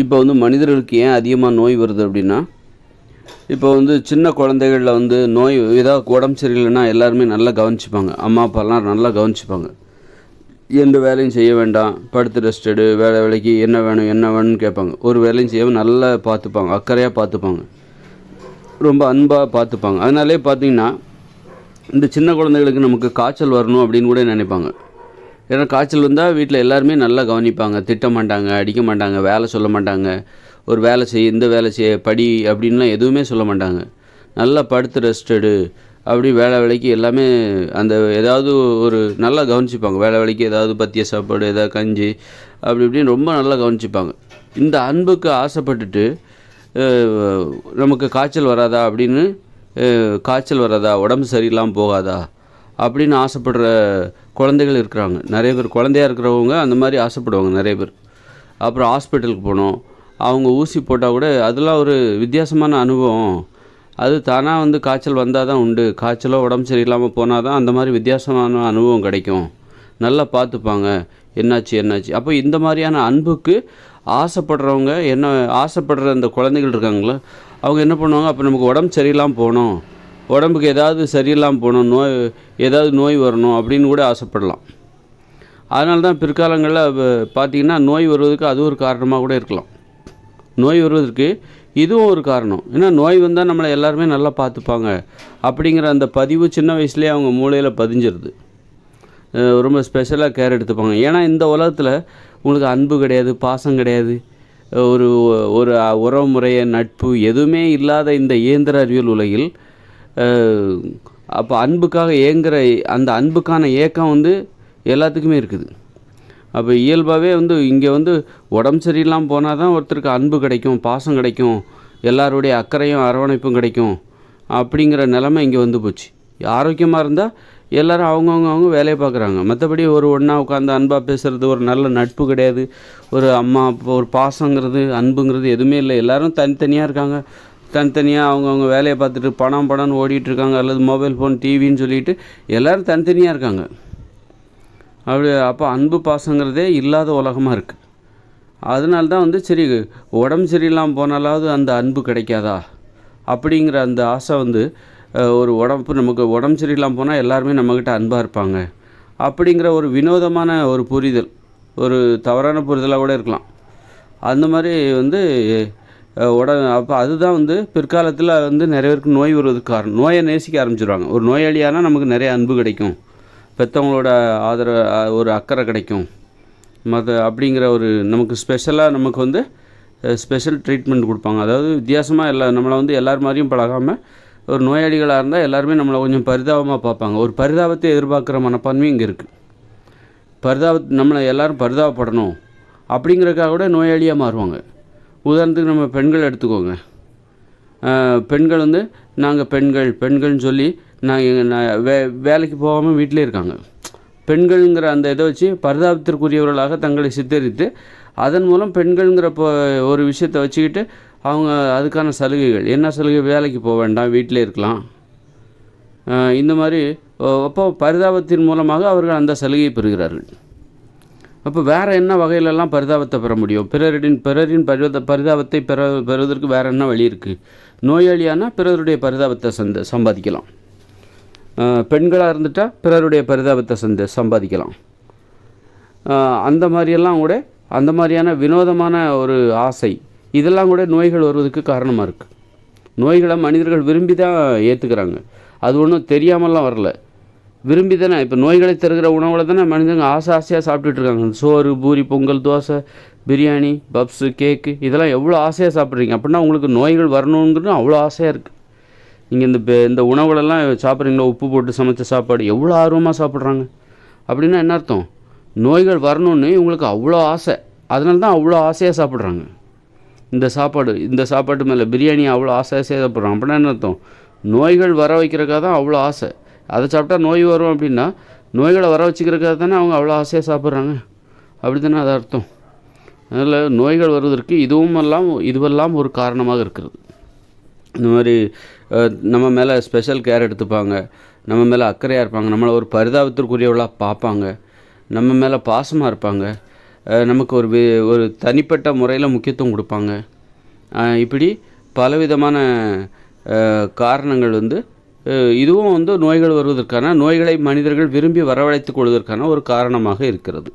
இப்போ வந்து மனிதர்களுக்கு ஏன் அதிகமாக நோய் வருது அப்படின்னா, இப்போ வந்து சின்ன குழந்தைகளில் வந்து நோய் ஏதாவது உடம்பு சரியில்லைன்னா எல்லாருமே நல்லா கவனிச்சுப்பாங்க. அம்மா அப்பாலாம் நல்லா கவனிச்சுப்பாங்க. எந்த வேலையும் செய்ய வேண்டாம், படுத்து ரெஸ்ட் எடு, வேலைக்கு என்ன வேணும் என்ன வேணும்னு கேட்பாங்க. ஒரு வேலையும் செய்யாமல் நல்லா பார்த்துப்பாங்க, அக்கறையாக பார்த்துப்பாங்க, ரொம்ப அன்பாக பார்த்துப்பாங்க. அதனாலே பார்த்தீங்கன்னா இந்த சின்ன குழந்தைகளுக்கு நமக்கு காய்ச்சல் வரணும் அப்படின்னு கூட நினைப்பாங்க. ஏன்னா காய்ச்சல் வந்தால் வீட்டில் எல்லாருமே நல்லா கவனிப்பாங்க, திட்ட மாட்டாங்க, அடிக்க மாட்டாங்க, வேலை சொல்ல மாட்டாங்க, ஒரு வேலை செய் இந்த வேலை செய்ய படி அப்படின்லாம் எதுவுமே சொல்ல மாட்டாங்க. நல்லா படுத்து ரெஸ்ட் எடு அப்படி வேலைக்கு எல்லாமே அந்த ஏதாவது ஒரு நல்லா கவனிச்சுப்பாங்க. வேலைக்கு ஏதாவது பத்திய சாப்பாடு, ஏதாவது கஞ்சி அப்படி இப்படின்னு ரொம்ப நல்லா கவனிச்சுப்பாங்க. இந்த அன்புக்கு ஆசைப்பட்டுட்டு நமக்கு காய்ச்சல் வராதா அப்படின்னு, காய்ச்சல் வராதா, உடம்பு சரியில்லாமல் போகாதா அப்படின்னு ஆசைப்படுற குழந்தைகள் இருக்கிறாங்க. நிறைய பேர் குழந்தையாக இருக்கிறவங்க அந்த மாதிரி ஆசைப்படுவாங்க நிறைய பேர். அப்புறம் ஹாஸ்பிட்டலுக்கு போனோம், அவங்க ஊசி போட்டால் கூட அதெல்லாம் ஒரு வித்தியாசமான அனுபவம். அது தானாக வந்து காய்ச்சல் வந்தால் தான் உண்டு. காய்ச்சலோ உடம்பு சரியில்லாமல் போனால் தான் அந்த மாதிரி வித்தியாசமான அனுபவம் கிடைக்கும். நல்லா பார்த்துப்பாங்க, என்னாச்சு. அப்போ இந்த மாதிரியான அன்புக்கு ஆசைப்படுறவங்க ஆசைப்படுற அந்த குழந்தைகள் இருக்காங்களோ அவங்க என்ன பண்ணுவாங்க, அப்போ நமக்கு உடம்பு சரியில்லாமல் போகணும், உடம்புக்கு ஏதாவது சரியில்லாமல் போகணும், ஏதாவது நோய் வரணும் அப்படின்னு கூட ஆசைப்படலாம். அதனால தான் பிற்காலங்களில் பார்த்திங்கன்னா நோய் வருவதற்கு அது ஒரு காரணமாக கூட இருக்கலாம். நோய் வருவதற்கு இதுவும் ஒரு காரணம். ஏன்னா நோய் வந்தால் நம்மளை எல்லாருமே நல்லா பார்த்துப்பாங்க அப்படிங்கிற அந்த பதிவு சின்ன வயசுலேயே அவங்க மூளையில் பதிஞ்சிருது. ரொம்ப ஸ்பெஷலாக கேர் எடுத்துப்பாங்க. ஏன்னா இந்த உலகத்தில் உங்களுக்கு அன்பு கிடையாது, பாசம் கிடையாது, ஒரு ஒரு உறவு முறைய நட்பு எதுவுமே இல்லாத இந்த இயந்திர அறிவியல் உலகில் அப்போ அன்புக்காக ஏங்குகிற அந்த அன்புக்கான ஏக்கம் வந்து எல்லாத்துக்குமே இருக்குது. அப்போ இயல்பாகவே வந்து இங்கே வந்து உடம்பு சரியில்லாமல் போனால் தான் ஒருத்தருக்கு அன்பு கிடைக்கும், பாசம் கிடைக்கும், எல்லாருடைய அக்கறையும் அரவணைப்பும் கிடைக்கும் அப்படிங்கிற நிலைமை இங்கே வந்து போச்சு. ஆரோக்கியமாக இருந்தால் எல்லோரும் அவங்க வேலையை பார்க்குறாங்க. மற்றபடி ஒன்றா உட்காந்து அன்பாக பேசுகிறது, ஒரு நல்ல நட்பு கிடையாது, ஒரு அம்மா ஒரு பாசங்கிறது அன்புங்கிறது எதுவுமே இல்லை. எல்லோரும் தனித்தனியாக இருக்காங்க, தனித்தனியாக அவங்கவுங்க வேலையை பார்த்துட்டு பணம்னு ஓடிட்டுருக்காங்க, அல்லது மொபைல் ஃபோன் டிவின்னு சொல்லிட்டு எல்லோரும் தனித்தனியாக இருக்காங்க. அப்போ அன்பு பாசங்கிறதே இல்லாத உலகமாக இருக்குது. அதனால தான் வந்து சரி உடம்பு சரியில்லாமல் போனாலாவது அந்த அன்பு கிடைக்காதா அப்படிங்கிற அந்த ஆசை வந்து நமக்கு உடம்பு சரியில்லாமல் போனால் எல்லாருமே நம்மக்கிட்ட அன்பாக இருப்பாங்க அப்படிங்கிற ஒரு வினோதமான ஒரு புரிதல், ஒரு தவறான புரிதலாக கூட இருக்கலாம். அந்த மாதிரி வந்து அப்போ அதுதான் வந்து பிற்காலத்தில் வந்து நிறைய பேருக்கு நோய் வருவதுக்கு காரணம். நோயை நேசிக்க ஆரம்பிச்சிடுவாங்க. ஒரு நோயாளியானால் நமக்கு நிறைய அன்பு கிடைக்கும், பெற்றவங்களோட ஒரு அக்கறை கிடைக்கும், அப்படிங்கிற ஒரு நமக்கு ஸ்பெஷலாக நமக்கு வந்து ஸ்பெஷல் ட்ரீட்மெண்ட் கொடுப்பாங்க. அதாவது வித்தியாசமாக நம்மளை வந்து எல்லார் மாதிரியும் பழகாமல் ஒரு நோயாளிகளாக இருந்தால் எல்லாருமே நம்மளை கொஞ்சம் பரிதாபமாக பார்ப்பாங்க. ஒரு பரிதாபத்தை எதிர்பார்க்குற மனப்பான்மை இங்கே இருக்குது. நம்மளை எல்லோரும் பரிதாபப்படணும் அப்படிங்கிறதுக்காக கூட நோயாளியாக மாறுவாங்க. உதாரணத்துக்கு நம்ம பெண்கள் எடுத்துக்கோங்க. பெண்கள் வந்து நாங்கள் பெண்கள்னு சொல்லி வேலைக்கு போகாமல் வீட்டிலே இருக்காங்க. பெண்கள்ங்கிற அந்த இதை வச்சு பரிதாபத்திற்குரியவர்களாக தங்களை சித்தரித்து அதன் மூலம் பெண்கள்ங்கிற ஒரு விஷயத்தை வச்சுக்கிட்டு அவங்க அதுக்கான சலுகைகள், என்ன சலுகை, வேலைக்கு போக வேண்டாம், வீட்டிலே இருக்கலாம், இந்த மாதிரி அப்போ பரிதாபத்தின் மூலமாக அவர்கள் அந்த சலுகையை பெறுகிறார்கள். அப்போ வேறு என்ன வகையிலெல்லாம் பரிதாபத்தை பெற முடியும்? பிறரின் பரிதாபத்தை பெறுவதற்கு வேறு என்ன வழி இருக்குது? நோயாளியானால் பிறருடைய பரிதாபத்தை சம்பாதிக்கலாம். பெண்களாக இருந்துட்டால் பிறருடைய பரிதாபத்தை சம்பாதிக்கலாம். அந்த மாதிரியெல்லாம் கூட அந்த மாதிரியான வினோதமான ஒரு ஆசை இதெல்லாம் கூட நோய்கள் வருவதற்கு காரணமாக இருக்குது. நோய்களை மனிதர்கள் விரும்பி தான் ஏற்றுக்கிறாங்க. அது ஒன்றும் தெரியாமலாம் வரல, விரும்பி தானே. இப்போ நோய்களை தருகிற உணவில் தானே மனிதங்க ஆசையாக சாப்பிட்டுட்ருக்காங்க. சோறு, பூரி, பொங்கல், தோசை, பிரியாணி, பப்ஸு, கேக்கு இதெல்லாம் எவ்வளோ ஆசையாக சாப்பிட்றீங்க அப்படின்னா உங்களுக்கு நோய்கள் வரணுங்கிறது அவ்வளோ ஆசையாக இருக்குது. நீங்கள் இந்த உணவுகளெல்லாம் சாப்பிட்றீங்களா, உப்பு போட்டு சமைச்ச சாப்பாடு எவ்வளோ ஆர்வமாக சாப்பிட்றாங்க அப்படின்னா என்ன அர்த்தம்? நோய்கள் வரணும்னு இவங்களுக்கு அவ்வளோ ஆசை, அதனால தான் அவ்வளோ ஆசையாக சாப்பிட்றாங்க. இந்த சாப்பாட்டு மேலே பிரியாணி அவ்வளோ ஆசையாக சாப்பிட்றாங்க அப்படின்னா என்ன அர்த்தம்? நோய்கள் வர வைக்கிறதுக்காக தான் அவ்வளோ ஆசை. அதை சாப்பிட்டா நோய் வரும் அப்படின்னா நோய்களை வர வச்சுக்கிறதுக்காக தானே அவங்க அவ்வளோ ஆசையாக சாப்பிட்றாங்க. அப்படி தானே அது அர்த்தம். அதனால் நோய்கள் வருவதற்கு இதுவெல்லாம் ஒரு காரணமாக இருக்கிறது. இந்த மாதிரி நம்ம மேலே ஸ்பெஷல் கேர் எடுத்துப்பாங்க, நம்ம மேலே அக்கறையாக இருப்பாங்க, நம்மளை ஒரு பரிதாபத்திற்குரியவளாக பார்ப்பாங்க, நம்ம மேலே பாசமாக இருப்பாங்க, நமக்கு ஒரு தனிப்பட்ட முறையில் முக்கியத்துவம் கொடுப்பாங்க. இப்படி பலவிதமான காரணங்கள் வந்து இதுவும் வந்து நோய்கள் வருவதற்கான, நோய்களை மனிதர்கள் விரும்பி வரவழைத்துக் கொள்வதற்கான ஒரு காரணமாக இருக்கிறது.